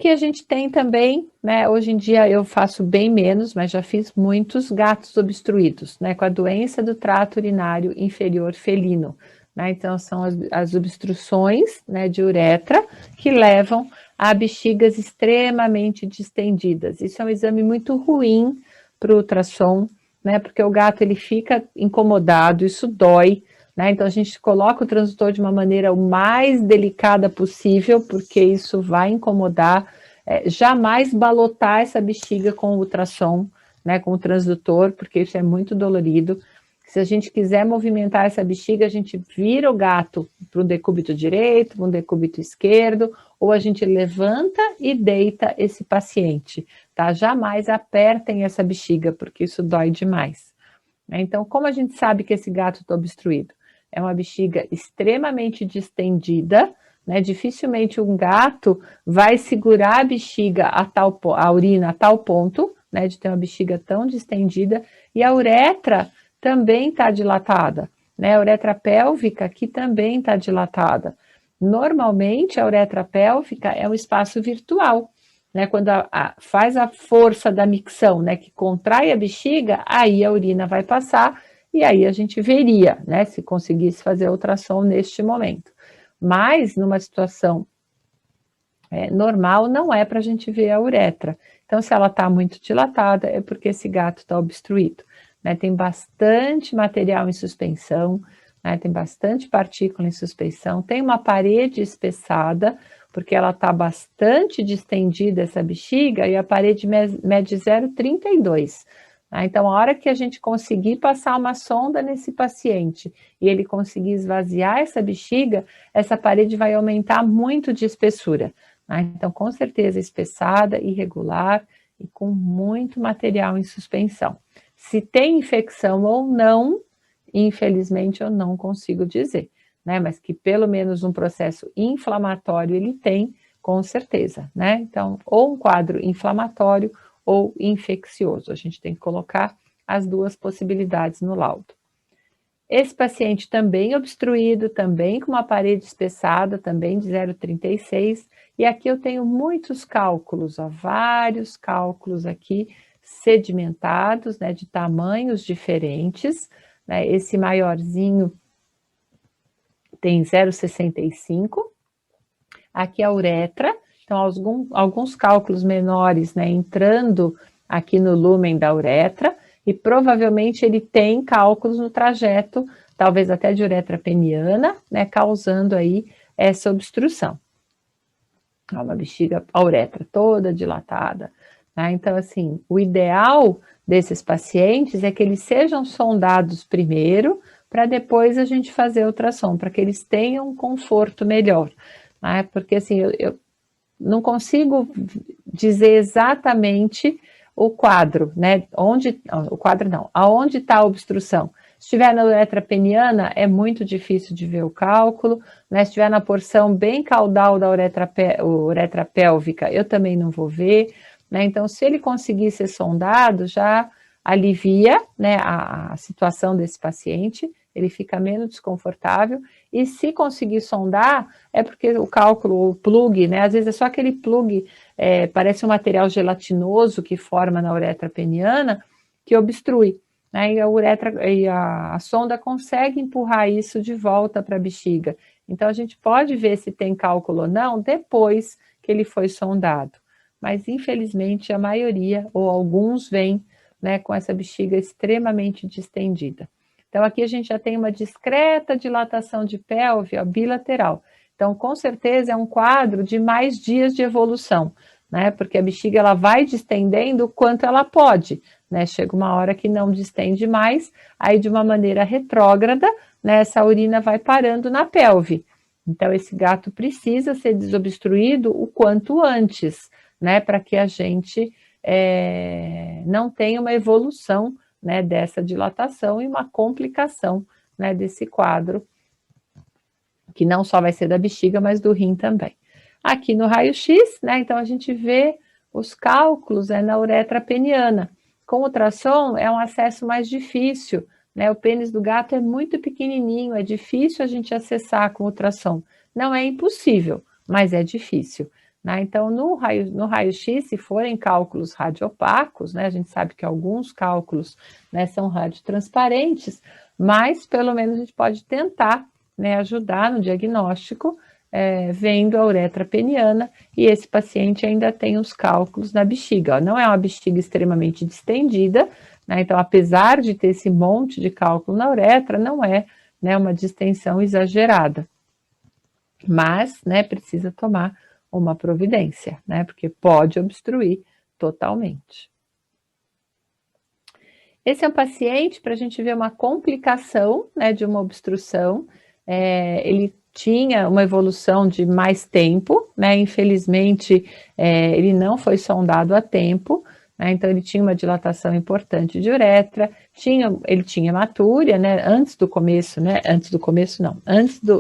que a gente tem também, né, hoje em dia eu faço bem menos, mas já fiz muitos gatos obstruídos, né, com a doença do trato urinário inferior felino, né, então são as obstruções, né, de uretra que levam a bexigas extremamente distendidas. Isso é um exame muito ruim para o ultrassom, né, porque o gato ele fica incomodado, isso dói, né, então a gente coloca o transdutor de uma maneira o mais delicada possível, porque isso vai incomodar, jamais balotar essa bexiga com o ultrassom, né, com o transdutor, porque isso é muito dolorido. Se a gente quiser movimentar essa bexiga, a gente vira o gato para um decúbito direito, para um decúbito esquerdo, ou a gente levanta e deita esse paciente, tá? Jamais apertem essa bexiga, porque isso dói demais. Então, como a gente sabe que esse gato está obstruído? É uma bexiga extremamente distendida, né? Dificilmente um gato vai segurar a bexiga a urina a tal ponto, né? De ter uma bexiga tão distendida, e a uretra também está dilatada, né? A uretra pélvica aqui também está dilatada. Normalmente a uretra pélvica é um espaço virtual, né, quando faz a força da micção, né, que contrai a bexiga, aí a urina vai passar, e aí a gente veria, né, se conseguisse fazer a ultrassom neste momento. Mas, numa situação normal, não é para a gente ver a uretra. Então, se ela está muito dilatada, é porque esse gato está obstruído, né, tem bastante material em suspensão, né, tem bastante partícula em suspensão, tem uma parede espessada, porque ela está bastante distendida, essa bexiga, e a parede mede 0,32. Tá? Então, a hora que a gente conseguir passar uma sonda nesse paciente e ele conseguir esvaziar essa bexiga, essa parede vai aumentar muito de espessura. Tá? Então, com certeza, espessada, irregular e com muito material em suspensão. Se tem infecção ou não, infelizmente eu não consigo dizer, né? Mas que pelo menos um processo inflamatório ele tem, com certeza, né? Então, ou um quadro inflamatório ou infeccioso. A gente tem que colocar as duas possibilidades no laudo. Esse paciente também obstruído, também com uma parede espessada, também de 0,36, e aqui eu tenho muitos cálculos, ó, vários cálculos aqui sedimentados, né, de tamanhos diferentes, né, esse maiorzinho tem 0,65, aqui a uretra, então alguns cálculos menores, né, entrando aqui no lúmen da uretra, e provavelmente ele tem cálculos no trajeto, talvez até de uretra peniana, né, causando aí essa obstrução. Uma bexiga, a uretra toda dilatada, né? Então, assim, o ideal desses pacientes é que eles sejam sondados primeiro, para depois a gente fazer ultrassom, para que eles tenham um conforto melhor, né? Porque, assim, eu não consigo dizer exatamente o quadro, né? O quadro não, aonde está a obstrução. Se estiver na uretra peniana, é muito difícil de ver o cálculo, né? Se estiver na porção bem caudal da uretra pélvica, eu também não vou ver, né? Então, se ele conseguir ser sondado, já alivia, né, a situação desse paciente, ele fica menos desconfortável, e se conseguir sondar, é porque o cálculo, o plug, né, às vezes é só aquele plug, parece um material gelatinoso que forma na uretra peniana, que obstrui, né, e a sonda consegue empurrar isso de volta para a bexiga. Então, a gente pode ver se tem cálculo ou não depois que ele foi sondado. Mas, infelizmente, a maioria, ou alguns, vêm, né, com essa bexiga extremamente distendida. Então, aqui a gente já tem uma discreta dilatação de pelve, ó, bilateral. Então, com certeza, é um quadro de mais dias de evolução, né? Porque a bexiga ela vai distendendo o quanto ela pode, né? Chega uma hora que não distende mais, aí de uma maneira retrógrada, né, essa urina vai parando na pelve. Então, esse gato precisa ser desobstruído o quanto antes, né? Para que a gente não tenha uma evolução, né, dessa dilatação e uma complicação, né, desse quadro, que não só vai ser da bexiga, mas do rim também. Aqui no raio-x, né, então a gente vê os cálculos na uretra peniana. Com ultrassom é um acesso mais difícil, né, o pênis do gato é muito pequenininho, é difícil a gente acessar com ultrassom. Não é impossível, mas é difícil, né? Então, no raio-x, se forem cálculos radiopacos, né, a gente sabe que alguns cálculos, né, são radiotransparentes, mas pelo menos a gente pode tentar, né, ajudar no diagnóstico, vendo a uretra peniana, e esse paciente ainda tem os cálculos na bexiga. Ó, não é uma bexiga extremamente distendida, né, então apesar de ter esse monte de cálculo na uretra, não é, né, uma distensão exagerada. Mas, né, precisa tomar uma providência, né, porque pode obstruir totalmente. Esse é um paciente para a gente ver uma complicação, né, de uma obstrução. Ele tinha uma evolução de mais tempo, né, infelizmente ele não foi sondado a tempo, né, então ele tinha uma dilatação importante de uretra, ele tinha hematúria, né, antes do começo não,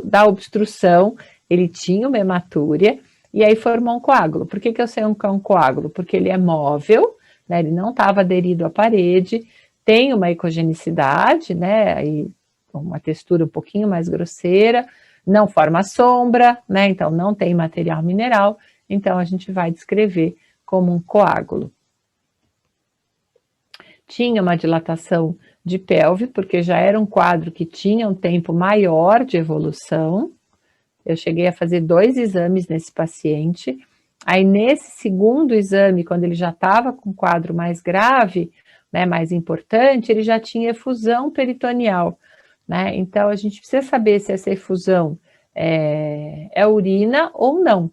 da obstrução, ele tinha uma hematúria, e aí formou um coágulo. Por que eu sei um coágulo? Porque ele é móvel, né, ele não estava aderido à parede, tem uma ecogenicidade, né, e uma textura um pouquinho mais grosseira, não forma sombra, né, então não tem material mineral, então a gente vai descrever como um coágulo. Tinha uma dilatação de pelve, porque já era um quadro que tinha um tempo maior de evolução. Eu cheguei a fazer 2 exames nesse paciente. Aí, nesse segundo exame, quando ele já estava com um quadro mais grave, né, mais importante, ele já tinha efusão peritoneal, né? Então, a gente precisa saber se essa efusão é urina ou não,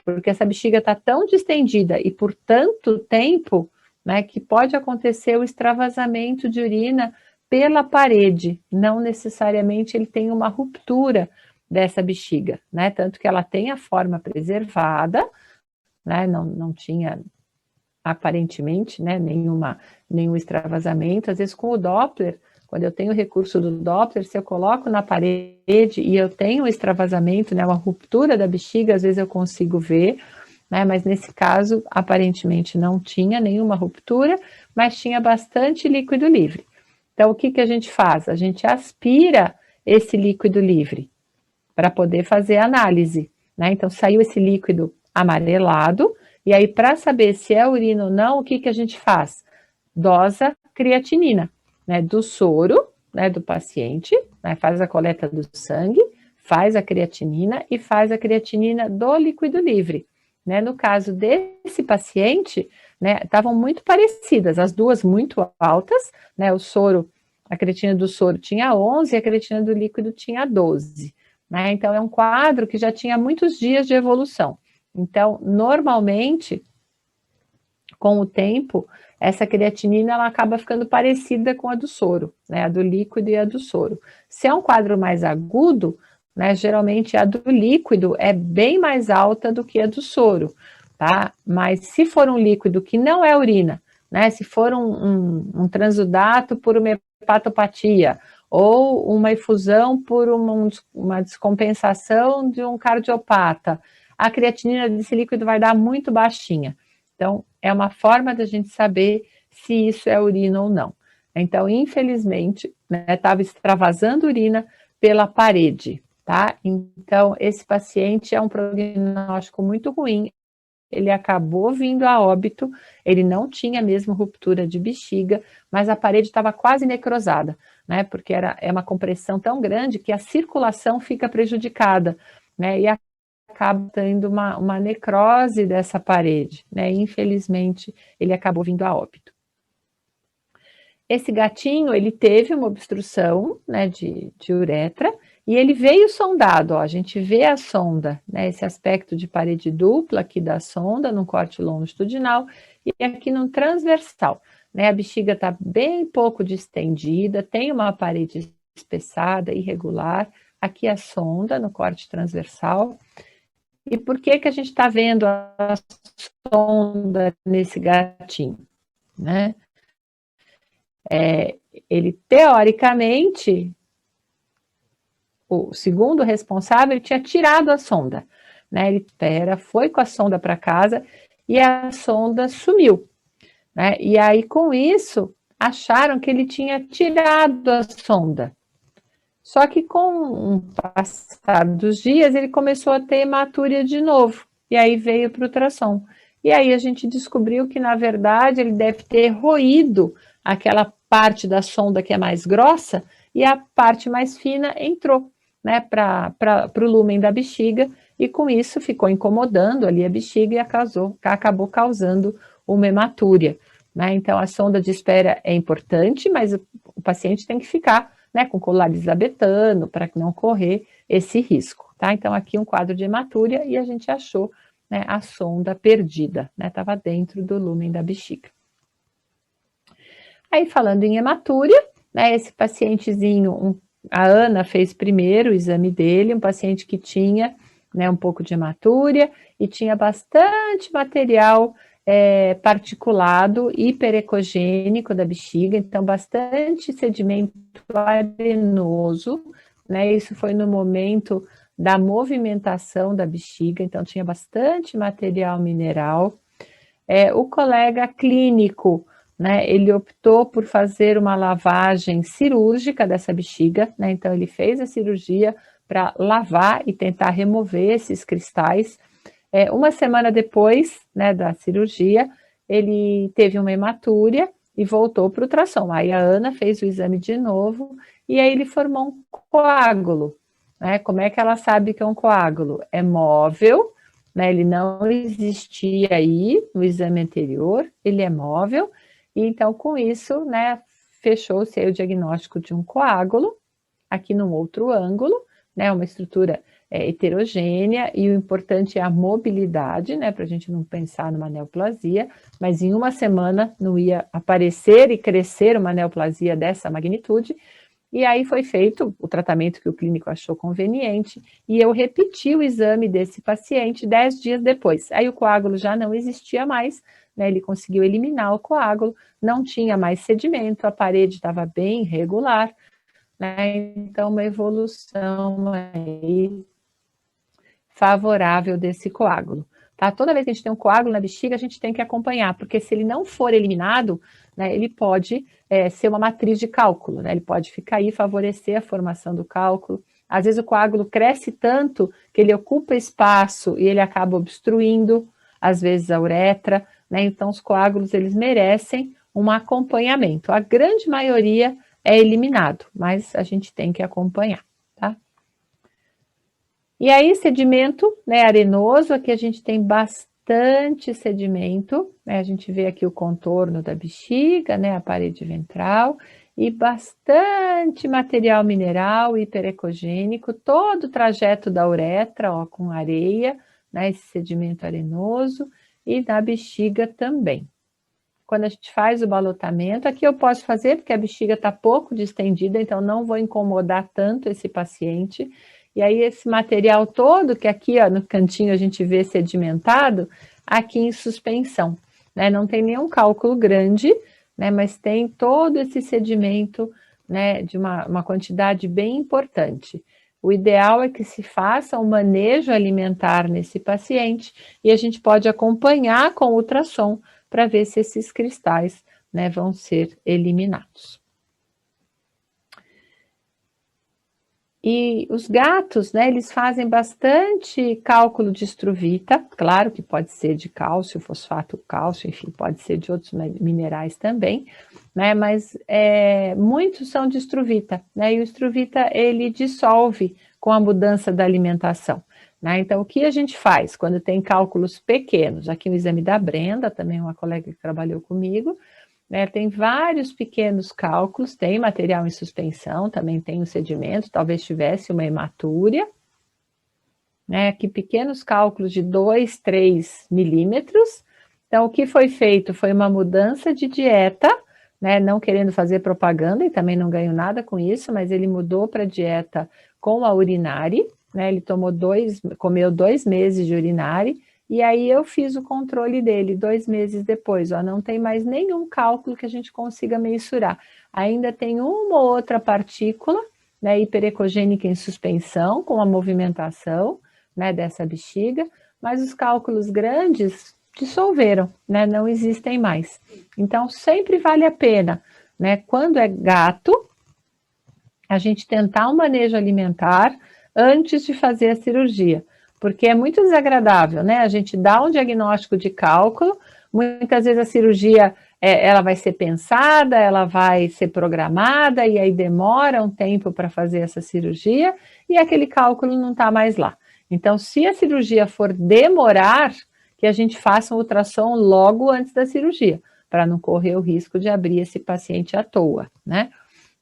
porque essa bexiga está tão distendida e por tanto tempo, né, que pode acontecer o extravasamento de urina pela parede, não necessariamente ele tem uma ruptura dessa bexiga, né, tanto que ela tem a forma preservada, né, não tinha aparentemente, né, nenhum extravasamento. Às vezes com o Doppler, quando eu tenho o recurso do Doppler, se eu coloco na parede e eu tenho um extravasamento, né, uma ruptura da bexiga, às vezes eu consigo ver, né, mas nesse caso, aparentemente não tinha nenhuma ruptura, mas tinha bastante líquido livre. Então, o que a gente faz? A gente aspira esse líquido livre para poder fazer a análise, né? Então, saiu esse líquido amarelado, e aí, para saber se é urina ou não, o que a gente faz? Dosa creatinina, né, do soro, né, do paciente, né, faz a coleta do sangue, faz a creatinina e faz a creatinina do líquido livre. Né? No caso desse paciente, né, estavam muito parecidas, as duas muito altas, né, a creatinina do soro tinha 11 e a creatinina do líquido tinha 12. Né? Então, é um quadro que já tinha muitos dias de evolução. Então, normalmente, com o tempo, essa creatinina ela acaba ficando parecida com a do soro, né? A do líquido e a do soro. Se é um quadro mais agudo, né, geralmente a do líquido é bem mais alta do que a do soro, tá? Mas se for um líquido que não é urina, né? Se for um transudato por uma hepatopatia, ou uma efusão por uma descompensação de um cardiopata, a creatinina desse líquido vai dar muito baixinha. Então, é uma forma da gente saber se isso é urina ou não. Então, infelizmente, estava extravasando urina pela parede, tá? Então, esse paciente é um prognóstico muito ruim, ele acabou vindo a óbito, ele não tinha mesmo ruptura de bexiga, mas a parede estava quase necrosada, né? Porque é uma compressão tão grande que a circulação fica prejudicada, né? E acaba tendo uma necrose dessa parede, né? Infelizmente, ele acabou vindo a óbito. Esse gatinho, ele teve uma obstrução, né, de uretra, e ele veio sondado, ó, a gente vê a sonda, né, esse aspecto de parede dupla aqui da sonda, no corte longitudinal, e aqui no transversal, né, a bexiga está bem pouco distendida, tem uma parede espessada, irregular, aqui a sonda no corte transversal. E por que a gente está vendo a sonda nesse gatinho, né? Ele, teoricamente, o segundo responsável, ele tinha tirado a sonda, né? Ele foi com a sonda para casa e a sonda sumiu, né? E aí, com isso, acharam que ele tinha tirado a sonda. Só que com o passar dos dias, ele começou a ter hematúria de novo, e aí veio para o ultrassom. E aí a gente descobriu que, na verdade, ele deve ter roído aquela parte da sonda que é mais grossa, e a parte mais fina entrou, né, para o lúmen da bexiga, e com isso ficou incomodando ali a bexiga e acabou causando uma hematúria, né? Então a sonda de espera é importante, mas o paciente tem que ficar, né, com colar de isabetano para não correr esse risco, tá? Então aqui um quadro de hematúria e a gente achou, né, a sonda perdida, né? Estava dentro do lúmen da bexiga. Aí falando em hematúria, né, esse pacientezinho, a Ana fez primeiro o exame dele, um paciente que tinha, né, um pouco de hematúria e tinha bastante material particulado hiperecogênico da bexiga, então bastante sedimento arenoso, né, isso foi no momento da movimentação da bexiga, então tinha bastante material mineral. O colega clínico, né, ele optou por fazer uma lavagem cirúrgica dessa bexiga, né, então ele fez a cirurgia para lavar e tentar remover esses cristais. Uma semana depois, né, da cirurgia, ele teve uma hematúria e voltou para o ultrassom. Aí a Ana fez o exame de novo e aí ele formou um coágulo, né? Como é que ela sabe que é um coágulo? É móvel, né? Ele não existia aí no exame anterior, ele é móvel, e então com isso, né, fechou-se aí o diagnóstico de um coágulo, aqui num outro ângulo, né, uma estrutura heterogênea, e o importante é a mobilidade, né, para a gente não pensar numa neoplasia, mas em uma semana não ia aparecer e crescer uma neoplasia dessa magnitude, e aí foi feito o tratamento que o clínico achou conveniente, e eu repeti o exame desse paciente 10 dias depois. Aí o coágulo já não existia mais, né, ele conseguiu eliminar o coágulo, não tinha mais sedimento, a parede estava bem regular, né, então uma evolução aí favorável desse coágulo. Tá? Toda vez que a gente tem um coágulo na bexiga, a gente tem que acompanhar, porque se ele não for eliminado, né, ele pode ser uma matriz de cálculo, né, ele pode ficar aí e favorecer a formação do cálculo. Às vezes o coágulo cresce tanto que ele ocupa espaço e ele acaba obstruindo, às vezes, a uretra, né, então os coágulos eles merecem um acompanhamento. A grande maioria é eliminado, mas a gente tem que acompanhar, tá? E aí, sedimento, né, arenoso, aqui a gente tem bastante sedimento, né, a gente vê aqui o contorno da bexiga, né, a parede ventral, e bastante material mineral hiperecogênico, todo o trajeto da uretra, ó, com areia, né, esse sedimento arenoso, e na bexiga também. Quando a gente faz o balotamento, aqui eu posso fazer, porque a bexiga está pouco distendida, então não vou incomodar tanto esse paciente. E aí esse material todo, que aqui ó, no cantinho a gente vê sedimentado, aqui em suspensão, né? Não tem nenhum cálculo grande, né? Mas tem todo esse sedimento, né? De uma quantidade bem importante. O ideal é que se faça um manejo alimentar nesse paciente e a gente pode acompanhar com ultrassom para ver se esses cristais, né, vão ser eliminados. E os gatos, né, eles fazem bastante cálculo de estruvita, claro que pode ser de cálcio, fosfato cálcio, enfim, pode ser de outros minerais também, né, mas muitos são de estruvita, né, e o estruvita ele dissolve com a mudança da alimentação. Né? Então, o que a gente faz quando tem cálculos pequenos? Aqui no exame da Brenda, também uma colega que trabalhou comigo, né, tem vários pequenos cálculos, tem material em suspensão, também tem o sedimento, talvez tivesse uma hematúria, né, aqui pequenos cálculos de 2, 3 milímetros. Então, o que foi feito foi uma mudança de dieta, né, não querendo fazer propaganda, e também não ganho nada com isso, mas ele mudou para dieta com a Urinari, né, ele comeu 2 meses de Urinari, e aí eu fiz o controle dele 2 meses depois, ó, não tem mais nenhum cálculo que a gente consiga mensurar. Ainda tem uma ou outra partícula, né, hiperecogênica em suspensão, com a movimentação, né, dessa bexiga, mas os cálculos grandes dissolveram, né, não existem mais. Então, sempre vale a pena, né, quando é gato, a gente tentar um manejo alimentar antes de fazer a cirurgia, porque é muito desagradável, né? A gente dá um diagnóstico de cálculo, muitas vezes a cirurgia ela vai ser pensada, ela vai ser programada, e aí demora um tempo para fazer essa cirurgia, e aquele cálculo não está mais lá. Então, se a cirurgia for demorar, que a gente faça um ultrassom logo antes da cirurgia, para não correr o risco de abrir esse paciente à toa, né?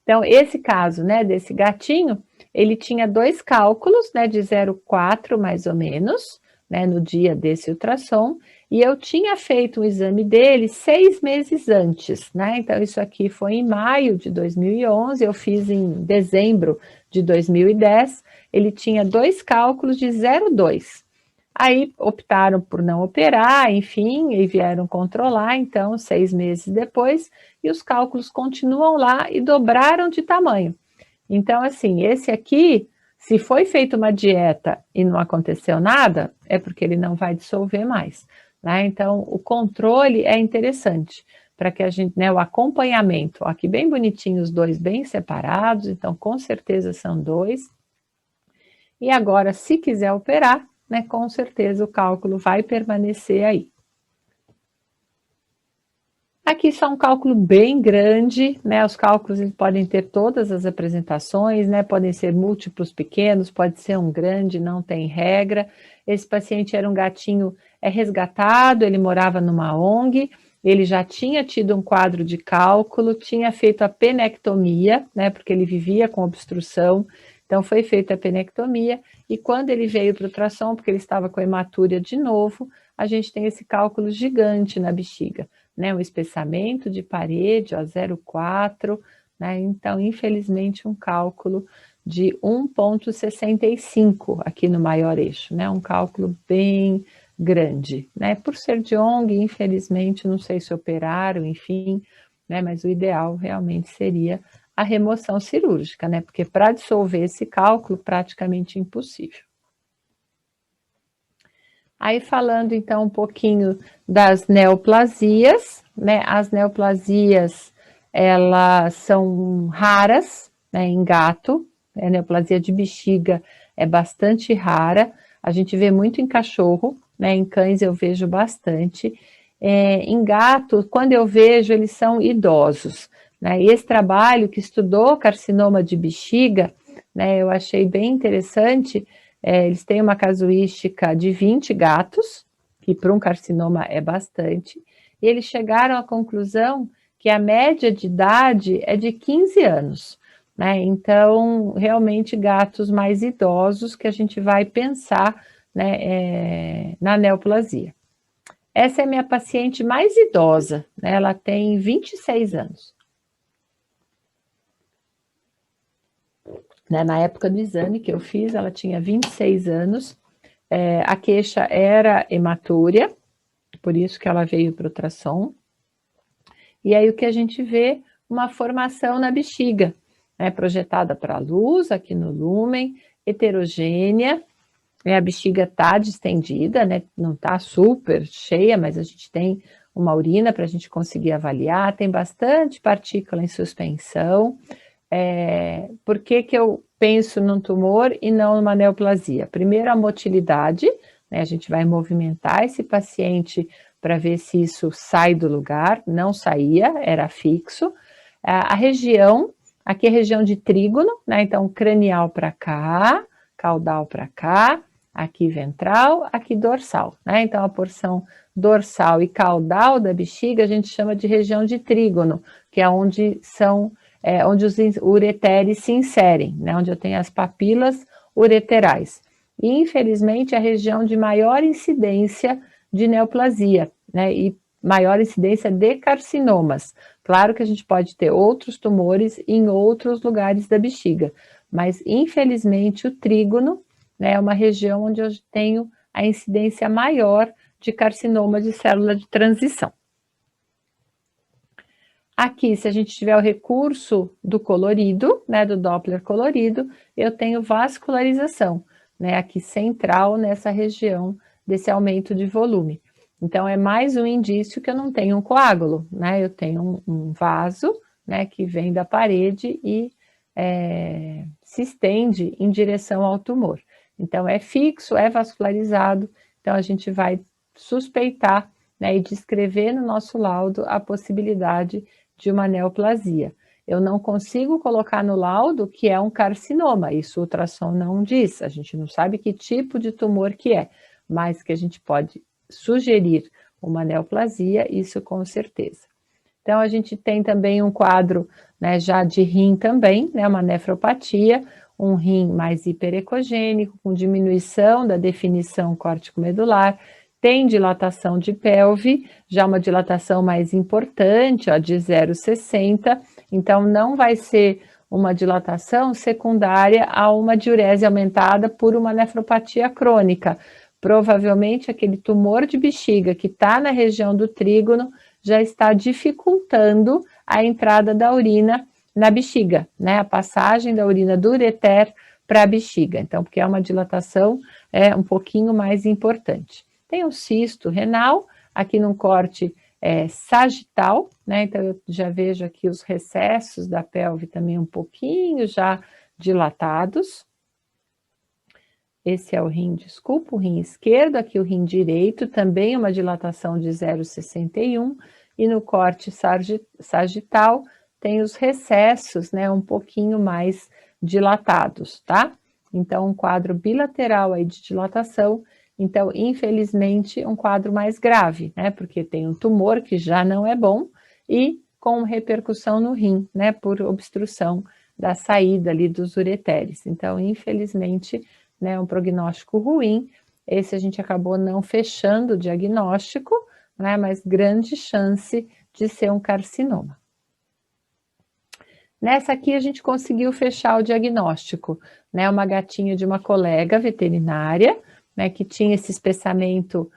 Então, esse caso, né, desse gatinho, ele tinha 2 cálculos, né, de 0,4 mais ou menos, né, no dia desse ultrassom, e eu tinha feito o exame dele 6 meses antes, né, então isso aqui foi em maio de 2011, eu fiz em dezembro de 2010, ele tinha 2 cálculos de 0,2. Aí optaram por não operar, enfim, e vieram controlar, então, 6 meses depois, e os cálculos continuam lá e dobraram de tamanho. Então, assim, esse aqui, se foi feita uma dieta e não aconteceu nada, é porque ele não vai dissolver mais, né? Então, o controle é interessante, para que a gente, né, o acompanhamento, ó, aqui bem bonitinho, os dois bem separados, então, com certeza são 2. E agora, se quiser operar, né, com certeza o cálculo vai permanecer aí. Aqui só um cálculo bem grande, né? Os cálculos eles podem ter todas as apresentações, né? Podem ser múltiplos pequenos, pode ser um grande, não tem regra. Esse paciente era um gatinho resgatado, ele morava numa ONG, ele já tinha tido um quadro de cálculo, tinha feito a penectomia, né? Porque ele vivia com obstrução, então foi feita a penectomia, e quando ele veio para o ultrassom, porque ele estava com hematúria de novo, a gente tem esse cálculo gigante na bexiga, né, um espessamento de parede, ó, 0,4, né, então, infelizmente, um cálculo de 1,65 aqui no maior eixo, né, um cálculo bem grande, né, por ser de ONG, infelizmente, não sei se operaram, enfim, né, mas o ideal realmente seria a remoção cirúrgica, né, porque para dissolver esse cálculo, praticamente impossível. Aí falando então um pouquinho das neoplasias, né? As neoplasias, elas são raras, né, em gato, a neoplasia de bexiga é bastante rara, a gente vê muito em cachorro, né, em cães eu vejo bastante, em gato, quando eu vejo, eles são idosos, né, e esse trabalho que estudou carcinoma de bexiga, né, eu achei bem interessante. Eles têm uma casuística de 20 gatos, que para um carcinoma é bastante, e eles chegaram à conclusão que a média de idade é de 15 anos, né? Então, realmente, gatos mais idosos que a gente vai pensar, né, na neoplasia. Essa é a minha paciente mais idosa, né? Ela tem 26 anos. Né, na época do exame que eu fiz, ela tinha 26 anos, a queixa era hematúria, por isso que ela veio para o ultrassom, e aí o que a gente vê, uma formação na bexiga, né, projetada para a luz, aqui no lúmen, heterogênea, a bexiga está distendida, né, não está super cheia, mas a gente tem uma urina para a gente conseguir avaliar, tem bastante partícula em suspensão. Por que eu penso num tumor e não numa neoplasia? Primeiro, a motilidade, né, a gente vai movimentar esse paciente para ver se isso sai do lugar, não saía, era fixo. A região, aqui é região de trígono, né, então cranial para cá, caudal para cá, aqui ventral, aqui dorsal, né, então a porção dorsal e caudal da bexiga a gente chama de região de trígono, que é onde são onde os ureteres se inserem, né, onde eu tenho as papilas ureterais. E, infelizmente, a região de maior incidência de neoplasia, né, e maior incidência de carcinomas. Claro que a gente pode ter outros tumores em outros lugares da bexiga, mas, infelizmente, o trígono, né, é uma região onde eu tenho a incidência maior de carcinoma de célula de transição. Aqui, se a gente tiver o recurso do colorido, né, do Doppler colorido, eu tenho vascularização, né, aqui central nessa região desse aumento de volume. Então, é mais um indício que eu não tenho um coágulo, né, eu tenho um vaso, né, que vem da parede e se estende em direção ao tumor. Então, é fixo, é vascularizado, então a gente vai suspeitar, né, e descrever no nosso laudo a possibilidade de uma neoplasia. Eu não consigo colocar no laudo que é um carcinoma, isso o ultrassom não diz, a gente não sabe que tipo de tumor que é, mas que a gente pode sugerir uma neoplasia, isso com certeza. Então, a gente tem também um quadro, né, já de rim também, né, uma nefropatia, um rim mais hiperecogênico, com diminuição da definição córtico-medular, tem dilatação de pelve, já uma dilatação mais importante, ó, de 0,60, então não vai ser uma dilatação secundária a uma diurese aumentada por uma nefropatia crônica. Provavelmente aquele tumor de bexiga que está na região do trígono já está dificultando a entrada da urina na bexiga, né? A passagem da urina do ureter para a bexiga. Então, porque é uma dilatação um pouquinho mais importante. Tem um cisto renal, aqui num corte sagital, né? Então, eu já vejo aqui os recessos da pelve também um pouquinho já dilatados. Esse é o rim, desculpa, o rim esquerdo, aqui o rim direito, também uma dilatação de 0,61, e no corte sagital tem os recessos, né, um pouquinho mais dilatados, tá? Então, um quadro bilateral aí de dilatação, então, infelizmente, um quadro mais grave, né, porque tem um tumor que já não é bom e com repercussão no rim, né, por obstrução da saída ali dos ureteres. Então, infelizmente, né, um prognóstico ruim, esse a gente acabou não fechando o diagnóstico, né, mas grande chance de ser um carcinoma. Nessa aqui a gente conseguiu fechar o diagnóstico, né, uma gatinha de uma colega veterinária, né, que tinha esse espessamento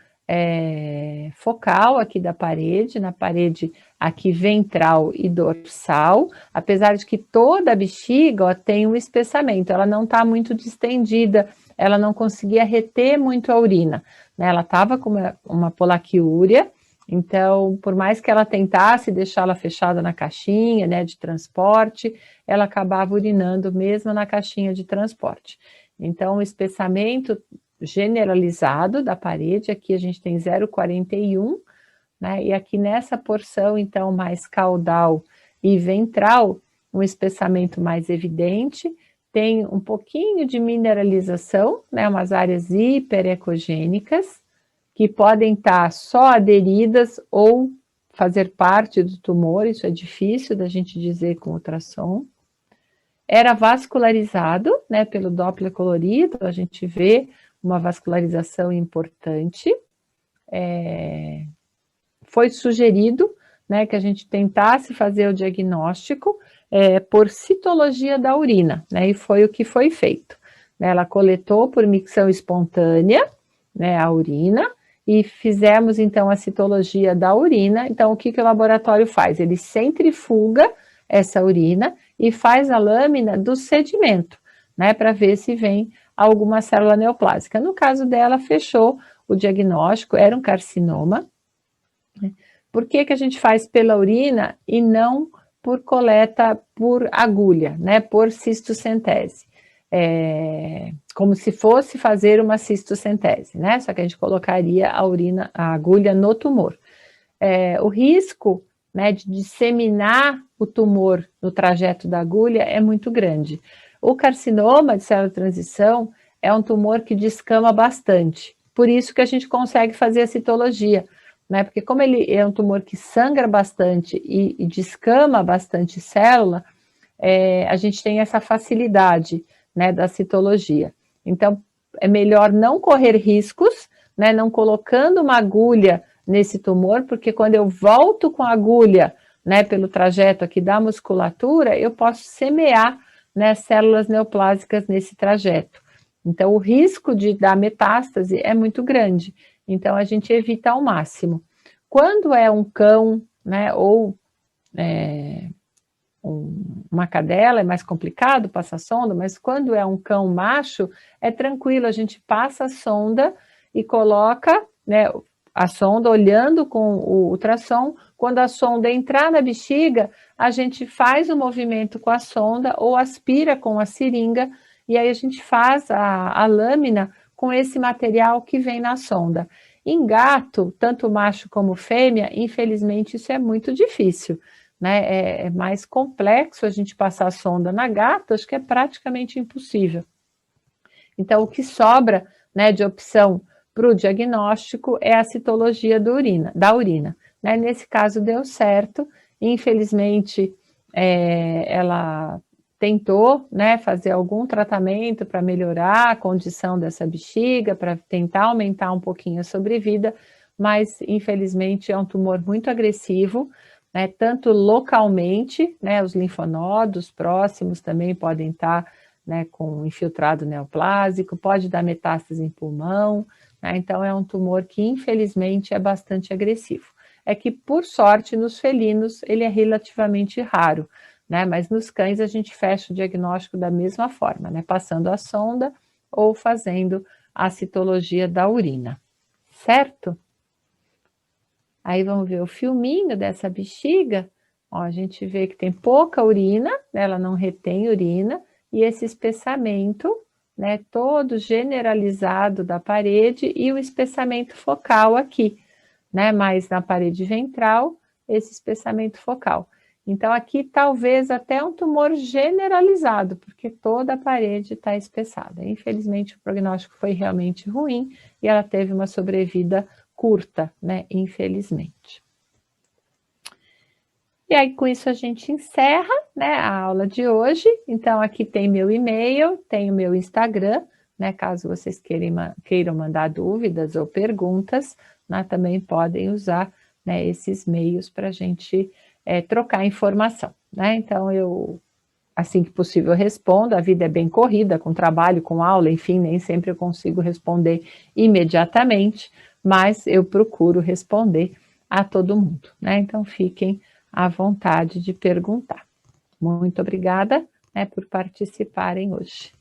focal aqui da parede, na parede aqui ventral e dorsal, apesar de que toda a bexiga, ó, tem um espessamento, ela não está muito distendida, ela não conseguia reter muito a urina, né? Ela estava com uma polaquiúria, então, por mais que ela tentasse deixá-la fechada na caixinha, né, de transporte, ela acabava urinando mesmo na caixinha de transporte. Então, o espessamento generalizado da parede, aqui a gente tem 0,41, né, e aqui nessa porção, então, mais caudal e ventral, um espessamento mais evidente, tem um pouquinho de mineralização, né, umas áreas hiperecogênicas, que podem estar só aderidas ou fazer parte do tumor, isso é difícil da gente dizer com ultrassom. Era vascularizado, né, pelo Doppler colorido, a gente vê uma vascularização importante. Foi sugerido, né, que a gente tentasse fazer o diagnóstico por citologia da urina, né, e foi o que foi feito. Ela coletou por micção espontânea, né, a urina, e fizemos então a citologia da urina. Então, o que o laboratório faz? Ele centrifuga essa urina e faz a lâmina do sedimento, né, para ver se vem alguma célula neoplásica. No caso dela, fechou o diagnóstico, era um carcinoma. Por que a gente faz pela urina e não por coleta por agulha, né, por cistocentese? Como se fosse fazer uma cistocentese, né? Só que a gente colocaria a agulha no tumor. O risco, né, de disseminar o tumor no trajeto da agulha é muito grande. O carcinoma de célula de transição é um tumor que descama bastante, por isso que a gente consegue fazer a citologia, né? Porque como ele é um tumor que sangra bastante e descama bastante célula, a gente tem essa facilidade, né, da citologia. Então, é melhor não correr riscos, né, não colocando uma agulha nesse tumor, porque quando eu volto com a agulha, né, pelo trajeto aqui da musculatura, eu posso semear, né, células neoplásicas nesse trajeto. Então, o risco de dar metástase é muito grande. Então, a gente evita ao máximo. Quando é um cão, né, ou uma cadela, é mais complicado passar sonda, mas quando é um cão macho, é tranquilo, a gente passa a sonda e coloca, né, a sonda olhando com o ultrassom. Quando a sonda entrar na bexiga, a gente faz o movimento com a sonda ou aspira com a seringa e aí a gente faz a lâmina com esse material que vem na sonda. Em gato, tanto macho como fêmea, infelizmente isso é muito difícil, né? É mais complexo a gente passar a sonda na gata, acho que é praticamente impossível. Então, o que sobra, né, de opção para o diagnóstico é a citologia da urina. Né? Nesse caso deu certo, infelizmente ela tentou, né, fazer algum tratamento para melhorar a condição dessa bexiga, para tentar aumentar um pouquinho a sobrevida, mas infelizmente é um tumor muito agressivo, né, tanto localmente, né, os linfonodos próximos também podem estar, né, com infiltrado neoplásico, pode dar metástase em pulmão, né, então é um tumor que infelizmente é bastante agressivo. É que, por sorte, nos felinos ele é relativamente raro, né, mas nos cães a gente fecha o diagnóstico da mesma forma, né, passando a sonda ou fazendo a citologia da urina, certo? Aí vamos ver o filminho dessa bexiga, ó, a gente vê que tem pouca urina, né, ela não retém urina, e esse espessamento, né, todo generalizado da parede e o espessamento focal aqui, né, mais na parede ventral, esse espessamento focal. Então aqui talvez até um tumor generalizado, porque toda a parede está espessada. Infelizmente o prognóstico foi realmente ruim e ela teve uma sobrevida curta, né, infelizmente. E aí, com isso, a gente encerra, né, a aula de hoje. Então, aqui tem meu e-mail, tem o meu Instagram, né, caso vocês queiram mandar dúvidas ou perguntas, né, também podem usar, né, esses meios para a gente trocar informação, né? Então, eu, assim que possível, respondo. A vida é bem corrida, com trabalho, com aula, enfim, nem sempre eu consigo responder imediatamente, mas eu procuro responder a todo mundo, né? Então, fiquem à vontade de perguntar. Muito obrigada, né, por participarem hoje.